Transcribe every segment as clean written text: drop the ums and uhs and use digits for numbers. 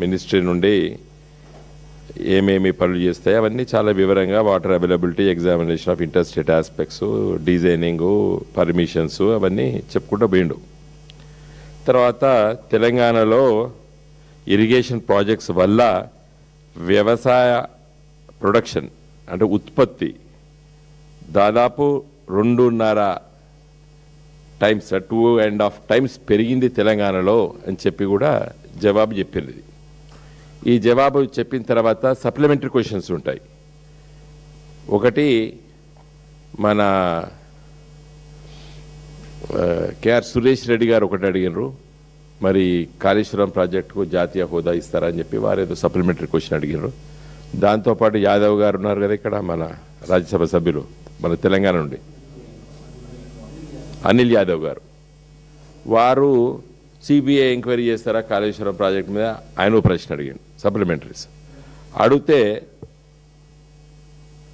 Ministry నుండి ఏమేమి పనులు చేస్తాయి అవన్నీ చాలా వివరంగా water availability, examination of inter state aspects, designing, permissions అవన్నీ చెప్పుకుంటూ పోయిండు. తర్వాత తెలంగాణలో ఇరిగేషన్ ప్రాజెక్ట్స్ వల్ల వ్యవసాయ ప్రొడక్షన్ అంటే ఉత్పత్తి దాదాపు 2.5 టైమ్స్ 2.5 టైమ్స్ పెరిగింది తెలంగాణలో అని చెప్పి కూడా జవాబు చెప్పింది. ఈ జవాబు చెప్పిన తర్వాత సప్లిమెంటరీ క్వశ్చన్స్ ఉంటాయి. ఒకటి మన కేఆర్ సురేష్ రెడ్డి గారు ఒకటి అడిగినారు, మరి కాళేశ్వరం ప్రాజెక్టుకు జాతీయ హోదా ఇస్తారని చెప్పి వారు ఏదో సప్లిమెంటరీ క్వశ్చన్ అడిగినారు. దాంతోపాటు యాదవ్ గారు ఉన్నారు కదా ఇక్కడ మన రాజ్యసభ సభ్యులు మన తెలంగాణ నుండి, అనిల్ యాదవ్ గారు, వారు సిబిఐ ఎంక్వైరీ చేస్తారా కాళేశ్వరం ప్రాజెక్టు మీద ఆయన ప్రశ్న అడిగాడు సప్లిమెంటరీస్. అడిగితే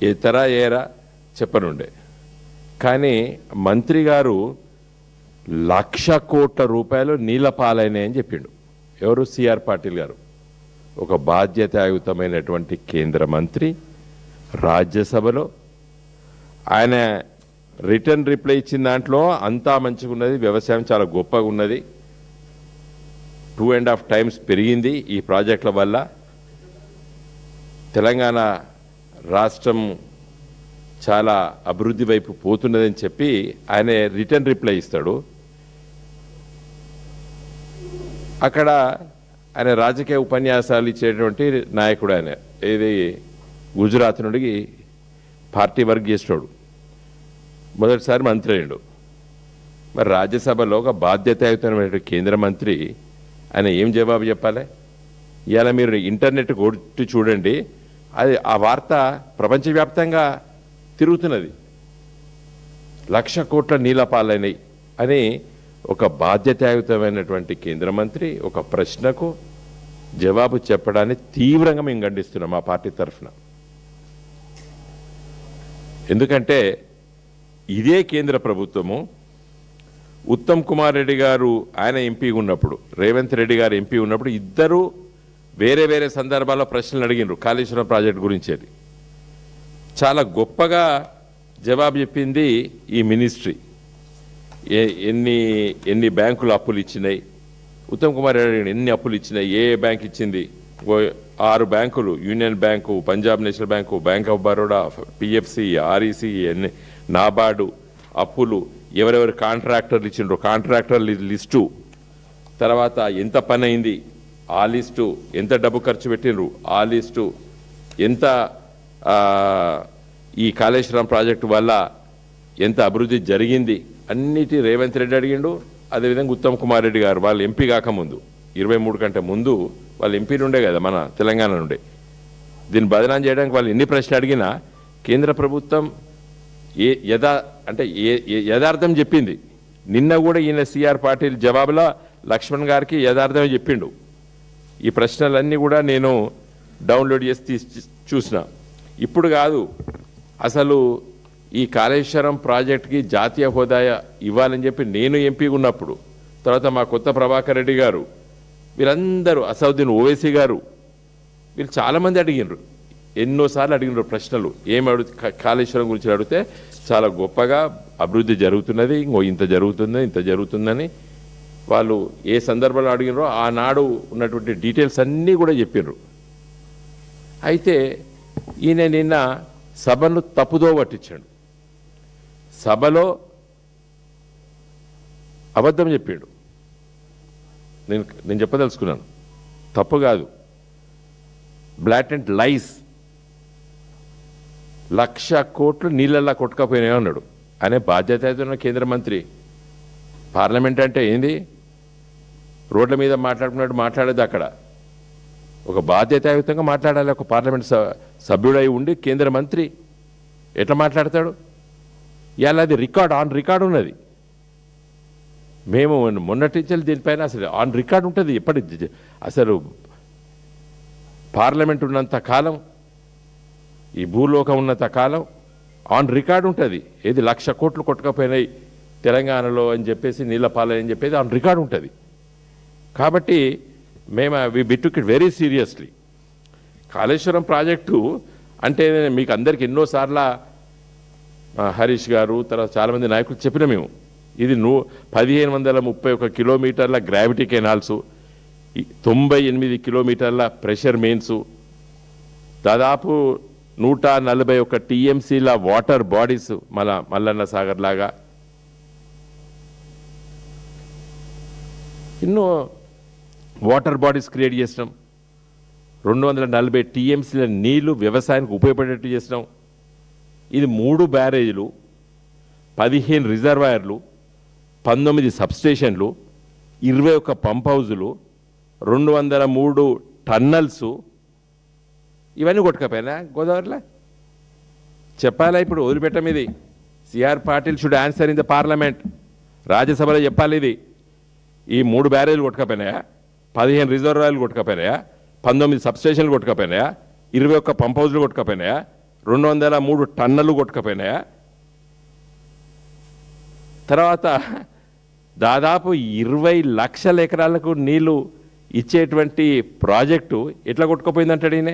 ఏతరా ఏరా చెప్పనుండే, కానీ మంత్రి గారు 1,00,000 కోట్ల రూపాయలు నీళ్ళ పాలైనాయని చెప్పిండు. ఎవరు? సిఆర్ పాటిల్ గారు, ఒక బాధ్యతాయుతమైనటువంటి కేంద్ర మంత్రి రాజ్యసభలో. ఆయన రిటర్న్ రిప్లై ఇచ్చిన దాంట్లో అంతా మంచిగా ఉన్నది, వ్యవసాయం చాలా గొప్పగా ఉన్నది, 2.5 టైమ్స్ పెరిగింది ఈ ప్రాజెక్టుల వల్ల, తెలంగాణ రాష్ట్రం చాలా అభివృద్ధి వైపు పోతున్నదని చెప్పి ఆయన రిటర్న్ రిప్లై ఇస్తాడు. అక్కడ ఆయన రాజకీయ ఉపన్యాసాలు ఇచ్చేటువంటి నాయకుడు. ఆయన ఏది గుజరాత్ నుండి పార్టీ వర్క్ చేసినాడు, మొదటిసారి మంత్రి అయ్యాడు. మరి రాజ్యసభలో ఒక బాధ్యతాయుతమైన కేంద్ర మంత్రి ఆయన ఏం జవాబు చెప్పాలి? ఇవాళ మీరు ఇంటర్నెట్ కొట్టి చూడండి, అది ఆ వార్త ప్రపంచవ్యాప్తంగా తిరుగుతున్నది. 1,00,000 కోట్ల నీళ్ళ పాలైనవి అని ఒక బాధ్యతాయుతమైనటువంటి కేంద్ర మంత్రి ఒక ప్రశ్నకు జవాబు చెప్పడాన్ని తీవ్రంగా మేము ఖండిస్తున్నాం మా పార్టీ తరఫున. ఎందుకంటే ఇదే కేంద్ర ప్రభుత్వము ఉత్తమ్ కుమార్ రెడ్డి గారు ఆయన ఎంపీ ఉన్నప్పుడు, రేవంత్ రెడ్డి గారు ఎంపీ ఉన్నప్పుడు ఇద్దరు వేరే వేరే సందర్భాల్లో ప్రశ్నలు అడిగినారు కాళేశ్వరం ప్రాజెక్టు గురించి. చాలా గొప్పగా జవాబు చెప్పింది ఈ మినిస్ట్రీ. ఎన్ని బ్యాంకులు అప్పులు ఇచ్చినాయి, ఉత్తమ్ కుమార్ రెడ్డి ఎన్ని అప్పులు ఇచ్చినాయి, ఏ బ్యాంక్ ఇచ్చింది, 6 బ్యాంకులు, union bank, Punjab national bank, bank of Baroda, PFC, REC, NABARD అప్పులు, ఎవరెవరు కాంట్రాక్టర్లు ఇచ్చిండ్రు, కాంట్రాక్టర్ల లిస్టు, తర్వాత ఎంత పని అయింది ఆ లిస్టు, ఎంత డబ్బు ఖర్చు పెట్టిండ్రు ఆ లిస్టు, ఎంత ఈ కాళేశ్వరం ప్రాజెక్టు వల్ల ఎంత అభివృద్ధి జరిగింది అన్నిటి రేవంత్ రెడ్డి అడిగిండు. అదేవిధంగా ఉత్తమ్ కుమార్ రెడ్డి గారు వాళ్ళు ఎంపీ కాకముందు 23 కంటే ముందు వాళ్ళు ఎంపీ నుండే కదా మన తెలంగాణ నుండే. దీన్ని బదనాం చేయడానికి వాళ్ళు ఎన్ని ప్రశ్నలు అడిగినా కేంద్ర ప్రభుత్వం యథార్థం చెప్పింది. నిన్న కూడా ఈయన సిఆర్ పాటిల్ జవాబులో లక్ష్మణ్ గారికి యథార్థమే చెప్పిండు. ఈ ప్రశ్నలన్నీ కూడా నేను డౌన్లోడ్ చేసి చూసిన. ఇప్పుడు కాదు, అసలు ఈ కాళేశ్వరం ప్రాజెక్టుకి జాతీయ హోదా ఇవ్వాలని చెప్పి నేను ఎంపీ ఉన్నప్పుడు, తర్వాత మా కొత్త ప్రభాకర్ రెడ్డి గారు, వీరందరూ, అసౌద్దీన్ ఓవైసీ గారు, వీళ్ళు చాలామంది అడిగినారు, ఎన్నోసార్లు అడిగినారు ప్రశ్నలు. కాళేశ్వరం గురించి అడిగితే చాలా గొప్పగా అభివృద్ధి జరుగుతున్నది, ఇంత జరుగుతుందని వాళ్ళు ఏ సందర్భంలో అడిగినారో ఆనాడు ఉన్నటువంటి డీటెయిల్స్ అన్నీ కూడా చెప్పినారు. అయితే ఈయన నిన్న సభను తప్పుదో పట్టించాడు, సభలో అబద్ధం చెప్పిండు. నేను చెప్పదలుచుకున్నాను, తప్పు కాదు, బ్లాటెంట్ లైస్. 1,00,000 కోట్లు నీళ్ళల్లా కొట్టుకపోయినాయి అన్నాడు. అనే బాధ్యత కేంద్ర మంత్రి. పార్లమెంట్ అంటే ఏంది? రోడ్ల మీద మాట్లాడేది అక్కడ. ఒక బాధ్యతాయుతంగా మాట్లాడాలి. ఒక పార్లమెంట్ సభ్యుడై ఉండి కేంద్ర మంత్రి ఎట్లా మాట్లాడతాడు? ఇవాళ అది ఆన్ రికార్డ్ ఉన్నది. మేము మొన్నటి దీనిపైన అసలు ఆన్ రికార్డ్ ఉంటుంది. ఎప్పటి అసలు పార్లమెంట్ ఉన్నంత కాలం, ఈ భూలోకం ఉన్నంత కాలం ఆన్ రికార్డ్ ఉంటుంది. ఏది 1,00,000 కోట్లు కొట్టుకపోయినాయి తెలంగాణలో అని చెప్పేసి, నీళ్ళ పాలని చెప్పేసి ఆన్ రికార్డ్ ఉంటుంది. కాబట్టి మేము we took it very seriously. Kaleshwaram project అంటే మీకు అందరికి ఎన్నోసార్లు హరీష్ గారు తర్వాత చాలామంది నాయకులు చెప్పిన మేము ఇది 1531 కిలోమీటర్ల గ్రావిటీ కెనాల్స్, 98 కిలోమీటర్ల ప్రెషర్ మెయిన్స్, దాదాపు 141 టీఎంసీల వాటర్ బాడీస్ మల్లన్న సాగర్ లాగా ఎన్నో వాటర్ బాడీస్ క్రియేట్ చేసినాం. 240 టీఎంసీల నీళ్లు వ్యవసాయానికి ఉపయోగపడేట్టు చేసినాం. ఇది 3 బ్యారేజీలు, 15 రిజర్వాయర్లు, 19 సబ్స్టేషన్లు, 21 పంప్ హౌజులు, 203 టన్నల్స్, ఇవన్నీ కొట్టుకపోయినా గోదావరిలో. చెప్పాలా ఇప్పుడు వదిలిపెట్టం ఇది. CR Patil should answer in the parliament. రాజ్యసభలో చెప్పాలి ఇది. ఈ 3 బ్యారేజీలు కొట్టుకపోయినాయా, 15 రిజర్వాయర్లు కొట్టుకపోయినాయా, 19 సబ్స్టేషన్లు కొట్టుకపోయినాయా, 21 పంప్ హౌజులు కొట్టుకపోయినాయా, 203 టన్నులు కొట్టుకపోయినాయా, తర్వాత దాదాపు 20 లక్షల ఎకరాలకు నీళ్లు ఇచ్చేటువంటి ప్రాజెక్టు ఎట్లా కొట్టుకుపోయిందంటాడు ఈయన.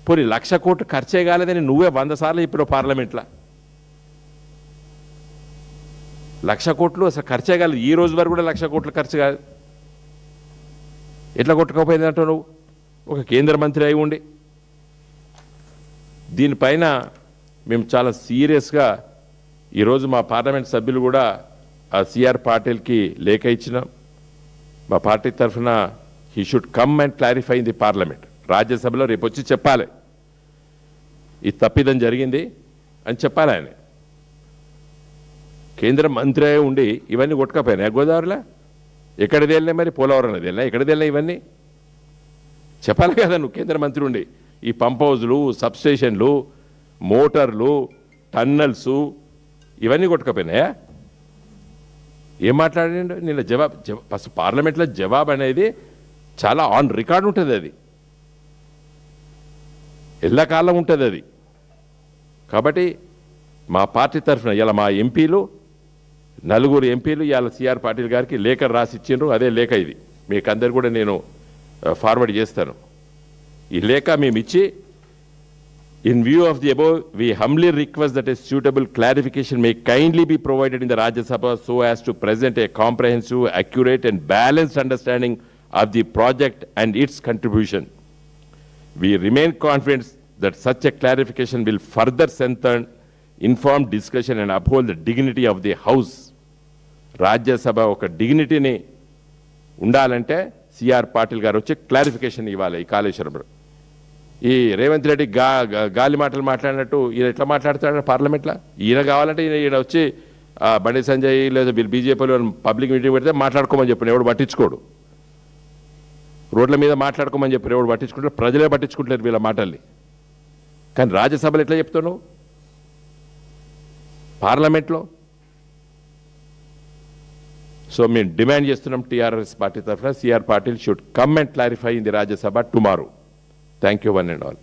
పోనీ 1,00,000 కోట్లు ఖర్చే కాలేదని నువ్వే 100 సార్లు ఇప్పుడు పార్లమెంట్లో. 1,00,000 కోట్లు అసలు ఖర్చే కాలేదు. ఈ రోజు వరకు కూడా 1,00,000 కోట్లు ఖర్చు కాదు. ఎట్లా కొట్టుకోపోయింది అంటావు నువ్వు ఒక కేంద్ర మంత్రి అయి ఉండి. దీనిపైన మేము చాలా సీరియస్గా ఈరోజు మా పార్లమెంట్ సభ్యులు కూడా ఆ సిఆర్ పాటిల్కి లేఖ ఇచ్చినాం. మా పార్టీ తరఫున he should come and clarify in the parliament. రాజ్యసభలో రేపు వచ్చి చెప్పాలి ఈ తప్పిదం జరిగింది అని చెప్పాలి ఆయన. కేంద్ర మంత్రి అయి ఉండి ఇవన్నీ కొట్టుకపోయినాయి గోదావరిలో. ఎక్కడిది వెళ్ళినాయి మరి? పోలవరం అనేది వెళ్ళినా ఎక్కడిది వెళ్ళినా ఇవన్నీ చెప్పాలి కదా నువ్వు కేంద్ర మంత్రి ఉండి. ఈ పంప్ హౌజులు, సబ్స్టేషన్లు, మోటార్లు, టన్నల్స్ ఇవన్నీ కొట్టుకపోయినాయా? ఏం మాట్లాడండి నిన్న జవాబు ఫస్ట్ పార్లమెంట్లో జవాబు అనేది చాలా ఆన్ రికార్డ్ ఉంటుంది. అది ఎల్లకాలం ఉంటుంది అది. కాబట్టి మా పార్టీ తరఫున ఇలా మా ఎంపీలు 4 ఎంపీలు ఇవాళ సిఆర్ పాటిల్ గారికి లేఖ రాసి ఇచ్చిండ్రు. అదే లేఖ ఇది మీకు అందరు కూడా నేను ఫార్వర్డ్ చేస్తాను. ఈ లేఖ మేము ఇచ్చి in view of the above, we humbly request that a suitable clarification may kindly be provided in the Rajya Sabha so as to present a comprehensive, accurate and balanced understanding of the project and its contribution. We remain confident that such a clarification will further strengthen informed discussion and uphold the dignity of the House. Rajya Sabha oka dignity ni undalante CR Patil garu వచ్చి clarification ఇవ్వాలి. ఈ కాళేశ్వరంలో ఈ రేవంత్ రెడ్డి గాలి మాటలు మాట్లాడినట్టు ఈయన ఎట్లా మాట్లాడతాడు పార్లమెంట్లో? ఈయన కావాలంటే ఈయన వచ్చి బండి సంజయ్ లేదా వీళ్ళు బీజేపీలో పబ్లిక్ మీటింగ్ పెడితే మాట్లాడుకోమని చెప్పిన ఎవడు పట్టించుకోడు. రోడ్ల మీద మాట్లాడుకోమని చెప్పిన ఎవడు పట్టించుకుంటారు? ప్రజలే పట్టించుకుంటారు వీళ్ళ మాటల్ని. కానీ రాజ్యసభలో ఎట్లా చెప్తావు నువ్వు? పార్లమెంట్లో. సో మేము డిమాండ్ చేస్తున్నాం టీఆర్ఎస్ పార్టీ తరఫున CR Patil should come and clarify in the Rajya Sabha tomorrow. Thank you one and all.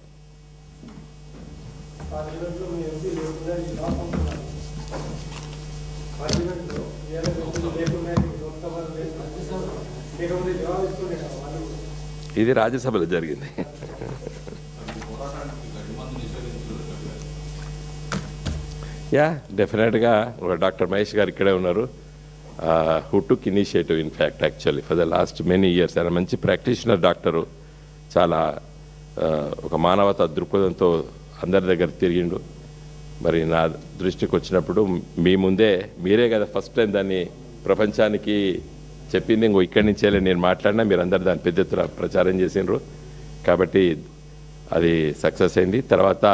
ఇది రాజ్యసభలో జరిగింది. యా డెఫినెట్గా ఒక డాక్టర్ మహేష్ గారు ఇక్కడే ఉన్నారు. Who took initiative in fact actually for the last many years. ఆయన మంచి ప్రాక్టీషనర్ డాక్టరు. చాలా ఒక మానవతా దృక్పథంతో అందరి దగ్గర తిరిగిండు. మరి నా దృష్టికి వచ్చినప్పుడు మీ ముందే మీరే కదా ఫస్ట్ టైం దాన్ని ప్రపంచానికి చెప్పింది. ఇంకో ఇక్కడి నుంచే నేను మాట్లాడినా మీరు అందరు దాన్ని పెద్ద ఎత్తున ప్రచారం చేసిండ్రు. కాబట్టి అది సక్సెస్ అయింది. తర్వాత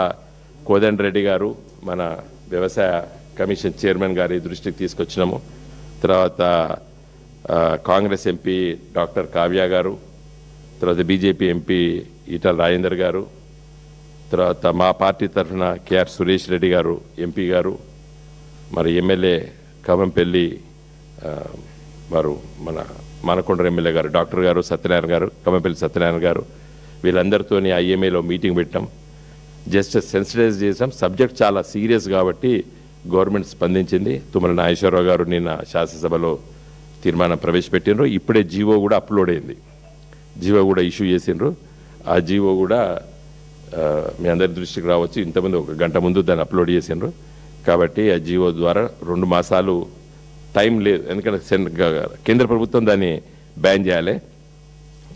కోదండ రెడ్డి గారు మన వ్యవసాయ కమిషన్ చైర్మన్ గారి దృష్టికి తీసుకొచ్చినాము. తర్వాత కాంగ్రెస్ ఎంపీ డాక్టర్ కావ్య గారు, తర్వాత బీజేపీ ఎంపీ ఈటల రాజేందర్ గారు, తర్వాత మా పార్టీ తరఫున కేఆర్ సురేష్ రెడ్డి గారు ఎంపీ గారు, మరి ఎమ్మెల్యే కవంపల్లి వారు మన మానకొండ ఎమ్మెల్యే గారు డాక్టర్ గారు సత్యనారాయణ గారు, కవంపల్లి సత్యనారాయణ గారు, వీళ్ళందరితో ఐఎంఏలో మీటింగ్ పెట్టాం. జస్ట్ సెన్సిటైజ్ చేసాం. సబ్జెక్ట్ చాలా సీరియస్ కాబట్టి గవర్నమెంట్ స్పందించింది. తుమ్మల నాగేశ్వరరావు గారు నిన్న శాసనసభలో తీర్మానం ప్రవేశపెట్టినారు. ఇప్పుడే జీవో కూడా అప్లోడ్ అయింది. జీవో కూడా ఇష్యూ చేసిండ్రు. ఆ జీవో కూడా మీ అందరి దృష్టికి రావచ్చు. ఇంతకుముందు 1 గంట ముందు దాన్ని అప్లోడ్ చేసిండ్రు. కాబట్టి ఆ జీవో ద్వారా 2 మాసాలు టైం లేదు, ఎందుకంటే కేంద్ర ప్రభుత్వం దాన్ని బ్యాన్ చేయాలి.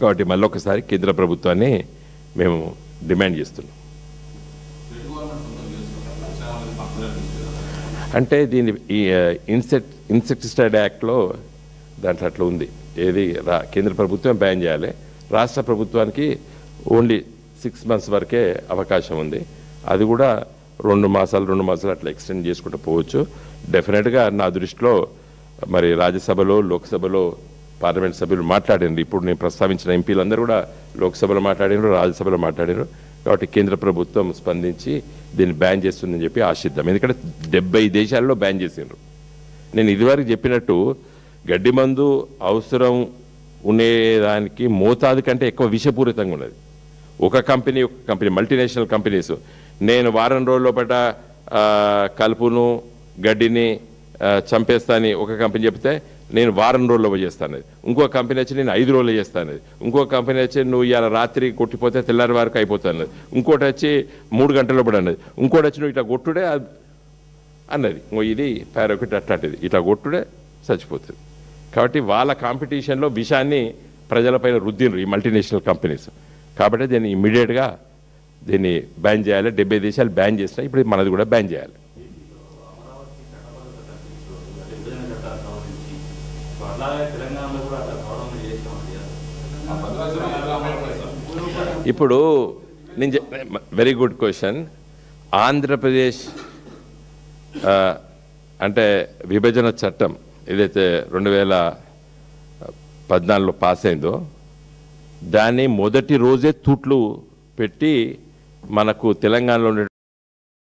కాబట్టి మళ్ళొకసారి కేంద్ర ప్రభుత్వాన్ని మేము డిమాండ్ చేస్తున్నాం. అంటే దీని ఈ ఇన్సెక్టిసైడ్ యాక్ట్లో దాంట్లో అట్లా ఉంది. ఏది కేంద్ర ప్రభుత్వం బ్యాన్ చేయాలి, రాష్ట్ర ప్రభుత్వానికి ఓన్లీ 6 months వరకే అవకాశం ఉంది. అది కూడా 2 మాసాలు అట్లా ఎక్స్టెండ్ చేసుకుంటూ పోవచ్చు. డెఫినెట్గా నా దృష్టిలో మరి రాజ్యసభలో, లోక్సభలో పార్లమెంట్ సభ్యులు మాట్లాడినారు. ఇప్పుడు నేను ప్రస్తావించిన ఎంపీలు అందరూ కూడా లోక్సభలో మాట్లాడినారు, రాజ్యసభలో మాట్లాడినారు. కాబట్టి కేంద్ర ప్రభుత్వం స్పందించి దీన్ని బ్యాన్ చేస్తుందని చెప్పి ఆశిద్దాం. ఎందుకంటే 70 దేశాల్లో బ్యాన్ చేసిండ్రు. నేను ఇదివరకు చెప్పినట్టు గడ్డి మందు అవసరం ఉండేదానికి మోతాదు కంటే ఎక్కువ విషపూరితంగా ఉన్నది. ఒక కంపెనీ మల్టీనేషనల్ కంపెనీస్ నేను వారం రోజుల లోపల కలుపును గడ్డిని చంపేస్తానని ఒక కంపెనీ చెప్తే నేను వారం రోజుల్లో చేస్తాను. ఇంకో కంపెనీ వచ్చి నేను 5 రోజుల్లో చేస్తాను. ఇంకో కంపెనీ వచ్చి నువ్వు ఇవాళ రాత్రి కొట్టిపోతే తెల్లారి వరకు అయిపోతాను. ఇంకోటి వచ్చి 3 గంటల పడి అన్నది. ఇంకోటి వచ్చి నువ్వు ఇట్లా కొట్టుడే అన్నది. ఇది పారొకటి అట్లాంటిది, ఇట్లా కొట్టుడే చచ్చిపోతుంది. కాబట్టి వాళ్ళ కాంపిటీషన్లో విషాన్ని ప్రజలపైన రుద్దిండ్రు ఈ మల్టీనేషనల్ కంపెనీస్. కాబట్టి దీన్ని ఇమ్మీడియట్గా దీన్ని బ్యాన్ చేయాలి. 70 దేశాలు బ్యాన్ చేసినా ఇప్పుడు మనది కూడా బ్యాన్ చేయాలి. ఇప్పుడు నేను వెరీ గుడ్ క్వశ్చన్. ఆంధ్రప్రదేశ్ అంటే విభజన చట్టం ఏదైతే 2014లో పాస్ అయిందో దాన్ని మొదటి రోజే తూట్లు పెట్టి మనకు తెలంగాణలో